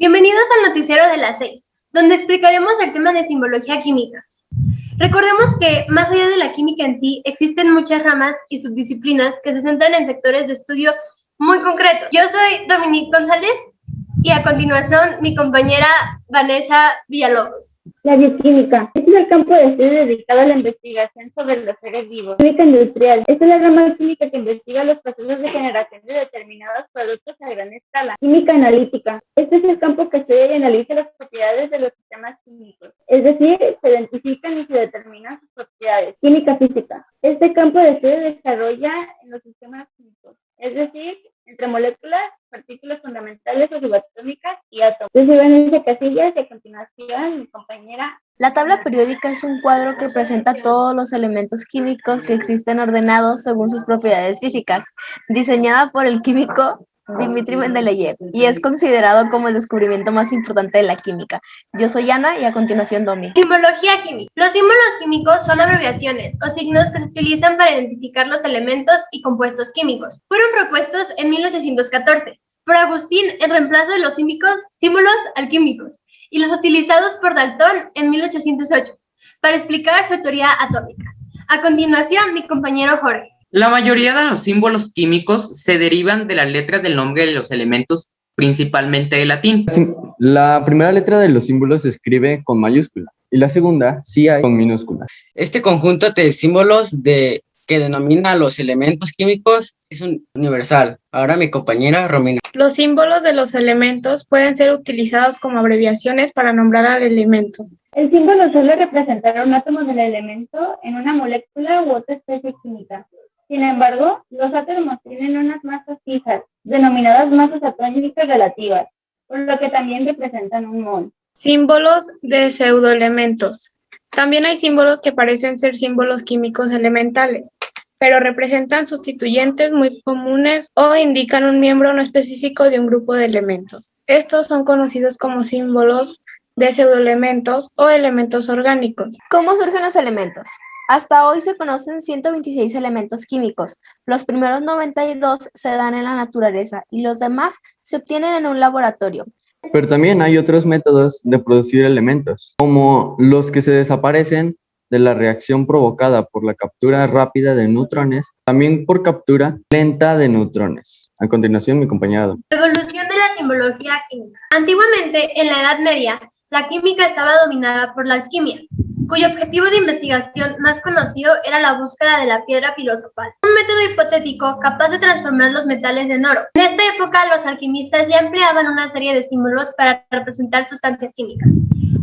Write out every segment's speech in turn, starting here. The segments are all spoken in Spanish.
Bienvenidos al noticiero de las 6, donde explicaremos el tema de simbología química. Recordemos que, más allá de la química en sí, existen muchas ramas y subdisciplinas que se centran en sectores de estudio muy concretos. Yo soy Dominique González y a continuación mi compañera Vanessa Villalobos. La bioquímica es el campo de estudio dedicado a la investigación sobre los seres vivos. Química industrial es la rama química que investiga los procesos de generación de determinados productos a gran escala. Química analítica. Este es el campo que estudia y analiza las propiedades de los sistemas químicos. Es decir, se identifican y se determinan sus propiedades. Química física. Este campo de estudio se desarrolla en los sistemas químicos. Es decir, entre moléculas, partículas fundamentales o subatómicas y átomos. Yo soy Vanessa Casillas y a continuación mi compañera. La tabla periódica es un cuadro que presenta todos los elementos químicos que existen ordenados según sus propiedades físicas, diseñada por el químico Dmitri Mendeleev, y es considerado como el descubrimiento más importante de la química. Yo soy Ana y a continuación Domi. Simbología química. Los símbolos químicos son abreviaciones o signos que se utilizan para identificar los elementos y compuestos químicos. Fueron propuestos en 1814 por Agustín en reemplazo de los símbolos alquímicos y los utilizados por Dalton en 1808 para explicar su teoría atómica. A continuación, mi compañero Jorge. La mayoría de los símbolos químicos se derivan de las letras del nombre de los elementos, principalmente de latín. La primera letra de los símbolos se escribe con mayúscula y la segunda sí hay con minúscula. Este conjunto de símbolos que denomina a los elementos químicos es universal. Ahora mi compañera Romina. Los símbolos de los elementos pueden ser utilizados como abreviaciones para nombrar al elemento. El símbolo suele representar un átomo del elemento en una molécula u otra especie química. Sin embargo, los átomos tienen unas masas fijas, denominadas masas atómicas relativas, por lo que también representan un mol. Símbolos de pseudoelementos. También hay símbolos que parecen ser símbolos químicos elementales, pero representan sustituyentes muy comunes o indican un miembro no específico de un grupo de elementos. Estos son conocidos como símbolos de pseudoelementos o elementos orgánicos. ¿Cómo surgen los elementos? Hasta hoy se conocen 126 elementos químicos. Los primeros 92 se dan en la naturaleza y los demás se obtienen en un laboratorio. Pero también hay otros métodos de producir elementos, como los que se desaparecen de la reacción provocada por la captura rápida de neutrones, también por captura lenta de neutrones. A continuación, mi compañera Dom. Evolución de la simbología química. Antiguamente, en la Edad Media, la química estaba dominada por la alquimia, cuyo objetivo de investigación más conocido era la búsqueda de la piedra filosofal, un método hipotético capaz de transformar los metales en oro. En esta época, los alquimistas ya empleaban una serie de símbolos para representar sustancias químicas.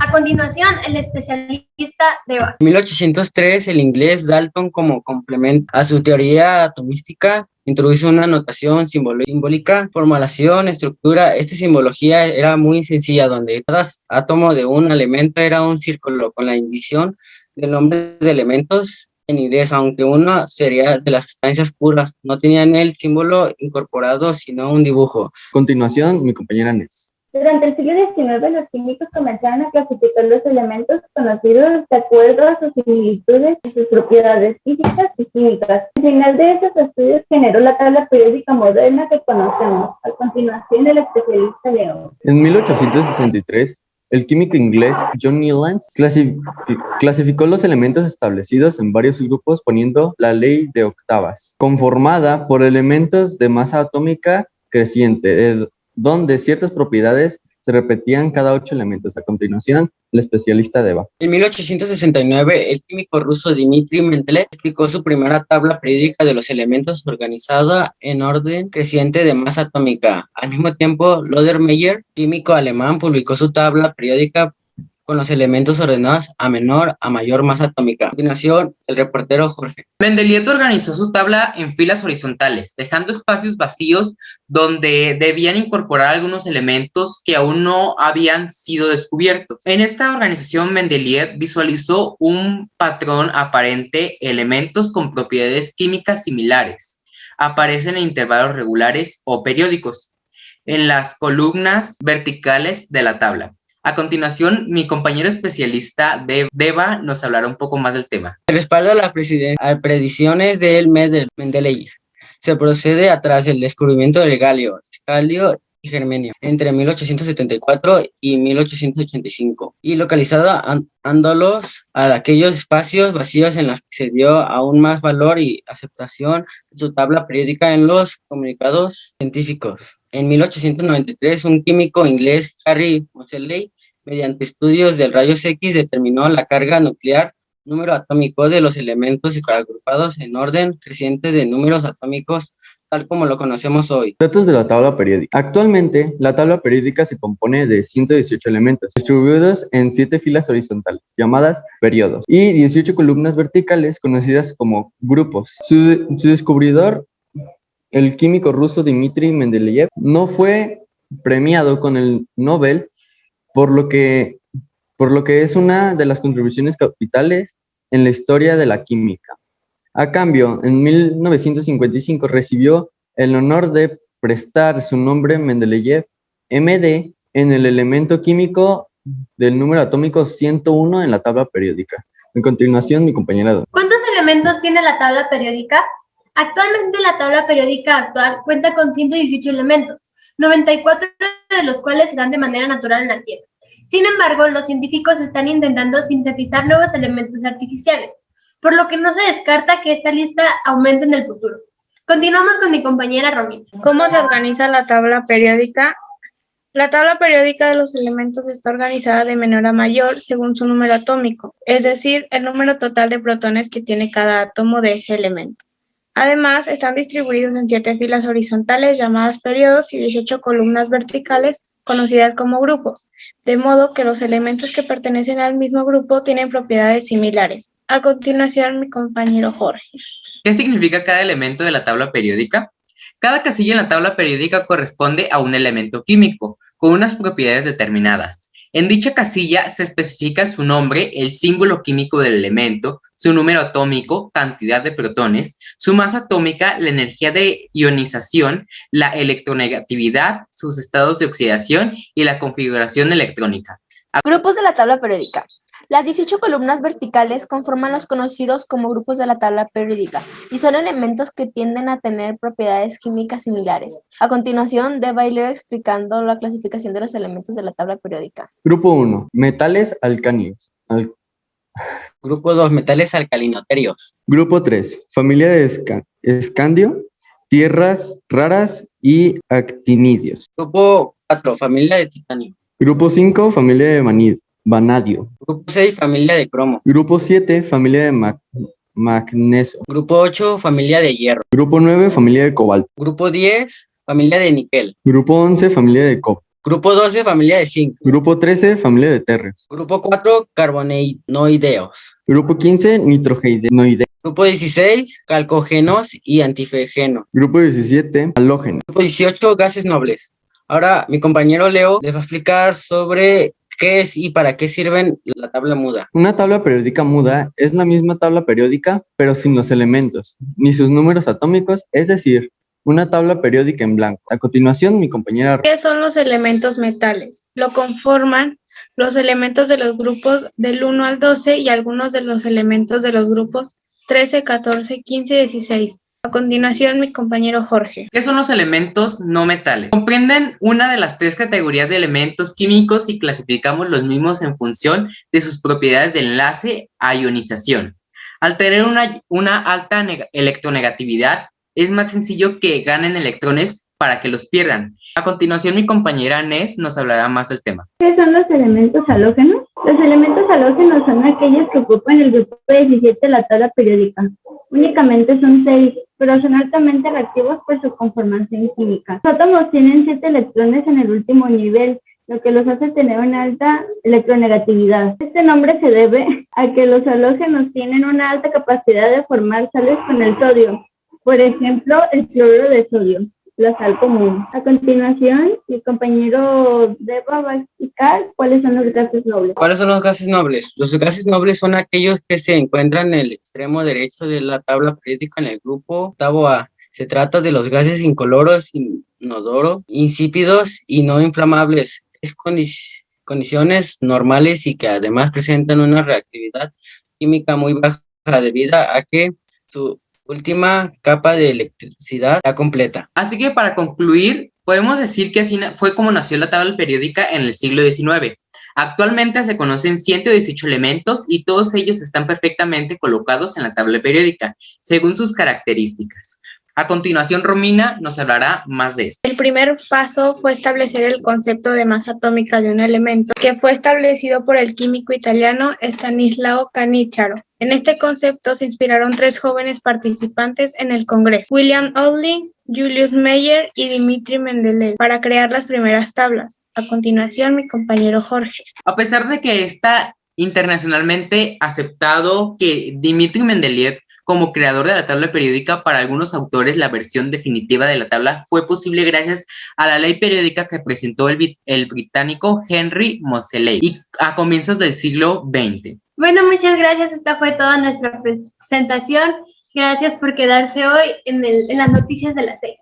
A continuación, el especialista Deva. En 1803, el inglés Dalton, como complemento a su teoría atomística, introdujo una notación simbólica, formulación, estructura. Esta simbología era muy sencilla, donde cada átomo de un elemento era un círculo con la indicación del nombre de elementos en inglés, aunque uno sería de las sustancias puras. No tenían el símbolo incorporado, sino un dibujo. A continuación, mi compañera Nes. Durante el siglo XIX, los químicos comenzaron a clasificar los elementos conocidos de acuerdo a sus similitudes y sus propiedades físicas y químicas. Al final de estos estudios generó la tabla periódica moderna que conocemos. A continuación, el especialista Leo. En 1863, el químico inglés John Newlands clasificó los elementos establecidos en varios grupos poniendo la ley de octavas, conformada por elementos de masa atómica creciente, donde ciertas propiedades se repetían cada 8 elementos. A continuación, el especialista Deva. En 1869, el químico ruso Dmitri Mendeleev explicó su primera tabla periódica de los elementos organizada en orden creciente de masa atómica. Al mismo tiempo, Lothar Meyer, químico alemán, publicó su tabla periódica con los elementos ordenados a menor a mayor masa atómica. A continuación, el reportero Jorge. Mendeleev organizó su tabla en filas horizontales, dejando espacios vacíos donde debían incorporar algunos elementos que aún no habían sido descubiertos. En esta organización, Mendeleev visualizó un patrón aparente: elementos con propiedades químicas similares aparecen en intervalos regulares o periódicos en las columnas verticales de la tabla. A continuación, mi compañero especialista Deva nos hablará un poco más del tema. El respaldo a las predicciones del mes de Mendeleev se procede atrás del descubrimiento del galio, escalio germenio entre 1874 y 1885 y localizado ándolos a aquellos espacios vacíos en los que se dio aún más valor y aceptación de su tabla periódica en los comunicados científicos. En 1893, un químico inglés, Harry Moseley, mediante estudios de rayos X, determinó la carga nuclear, número atómico de los elementos agrupados en orden creciente de números atómicos, tal como lo conocemos hoy. Datos de la tabla periódica. Actualmente, la tabla periódica se compone de 118 elementos, distribuidos en 7 filas horizontales, llamadas periodos, y 18 columnas verticales, conocidas como grupos. Su descubridor, el químico ruso Dmitri Mendeleev, no fue premiado con el Nobel, por lo que es una de las contribuciones capitales en la historia de la química. A cambio, en 1955 recibió el honor de prestar su nombre Mendeleev, MD, en el elemento químico del número atómico 101 en la tabla periódica. En continuación, mi compañera Don. ¿Cuántos elementos tiene la tabla periódica? Actualmente la tabla periódica actual cuenta con 118 elementos, 94 de los cuales se dan de manera natural en la Tierra. Sin embargo, los científicos están intentando sintetizar nuevos elementos artificiales, por lo que no se descarta que esta lista aumente en el futuro. Continuamos con mi compañera Romina. ¿Cómo se organiza la tabla periódica? La tabla periódica de los elementos está organizada de menor a mayor según su número atómico, es decir, el número total de protones que tiene cada átomo de ese elemento. Además, están distribuidos en 7 filas horizontales llamadas periodos y 18 columnas verticales conocidas como grupos, de modo que los elementos que pertenecen al mismo grupo tienen propiedades similares. A continuación, mi compañero Jorge. ¿Qué significa cada elemento de la tabla periódica? Cada casilla en la tabla periódica corresponde a un elemento químico, con unas propiedades determinadas. En dicha casilla se especifica su nombre, el símbolo químico del elemento, su número atómico, cantidad de protones, su masa atómica, la energía de ionización, la electronegatividad, sus estados de oxidación y la configuración electrónica. Grupos de la tabla periódica. Las 18 columnas verticales conforman los conocidos como grupos de la tabla periódica y son elementos que tienden a tener propiedades químicas similares. A continuación, deba ir explicando la clasificación de los elementos de la tabla periódica. Grupo 1. Metales alcánidos. Grupo 2. Metales alcalinoterios. Grupo 3. Familia de escandio, tierras raras y actinidios. Grupo 4. Familia de titanio. Grupo 5. Familia de vanadio. Grupo 6. Familia de cromo. Grupo 7. Familia de magnesio. Grupo 8. Familia de hierro. Grupo 9. Familia de cobalto. Grupo 10. Familia de níquel. Grupo 11. Familia de cobre. Grupo 12. Familia de zinc. Grupo 13. Familia de terres. Grupo 4. Carbonoideos. Grupo 15. Nitrogenoideos. Grupo 16. Calcógenos y antifegenos. Grupo 17. Halógenos. Grupo 18. Gases nobles. Ahora mi compañero Leo les va a explicar sobre qué es y para qué sirven la tabla muda. Una tabla periódica muda es la misma tabla periódica, pero sin los elementos, ni sus números atómicos, es decir, una tabla periódica en blanco. A continuación, mi compañera... ¿Qué son los elementos metales? Lo conforman los elementos de los grupos del 1 al 12 y algunos de los elementos de los grupos 13, 14, 15 y 16. A continuación, mi compañero Jorge. ¿Qué son los elementos no metales? Comprenden una de las 3 categorías de elementos químicos y clasificamos los mismos en función de sus propiedades de enlace a ionización. Al tener una alta electronegatividad, es más sencillo que ganen electrones para que los pierdan. A continuación, mi compañera Nes nos hablará más del tema. ¿Qué son los elementos halógenos? Los elementos halógenos son aquellos que ocupan el grupo 17 de la tabla periódica. Únicamente son 6, pero son altamente reactivos por su conformación química. Los átomos tienen 7 electrones en el último nivel, lo que los hace tener una alta electronegatividad. Este nombre se debe a que los halógenos tienen una alta capacidad de formar sales con el sodio. Por ejemplo, el cloruro de sodio, la sal común. A continuación, mi compañero Deba va a explicar cuáles son los gases nobles. ¿Cuáles son los gases nobles? Los gases nobles son aquellos que se encuentran en el extremo derecho de la tabla periódica en el grupo 8A. Se trata de los gases incoloros, inodoros, insípidos y no inflamables. Es condiciones normales y que además presentan una reactividad química muy baja debido a que su última capa de electricidad ya completa. Así que para concluir, podemos decir que así fue como nació la tabla periódica en el siglo XIX. Actualmente se conocen 118 elementos y todos ellos están perfectamente colocados en la tabla periódica, según sus características. A continuación, Romina nos hablará más de esto. El primer paso fue establecer el concepto de masa atómica de un elemento, que fue establecido por el químico italiano Stanislao Cannizzaro. En este concepto se inspiraron 3 jóvenes participantes en el Congreso, William Olling, Julius Meyer y Dmitri Mendeleev, para crear las primeras tablas. A continuación, mi compañero Jorge. A pesar de que está internacionalmente aceptado que Dmitri Mendeleev como creador de la tabla periódica, para algunos autores la versión definitiva de la tabla fue posible gracias a la ley periódica que presentó el británico Henry Moseley y a comienzos del siglo XX. Bueno, muchas gracias. Esta fue toda nuestra presentación. Gracias por quedarse hoy en las noticias de las 6.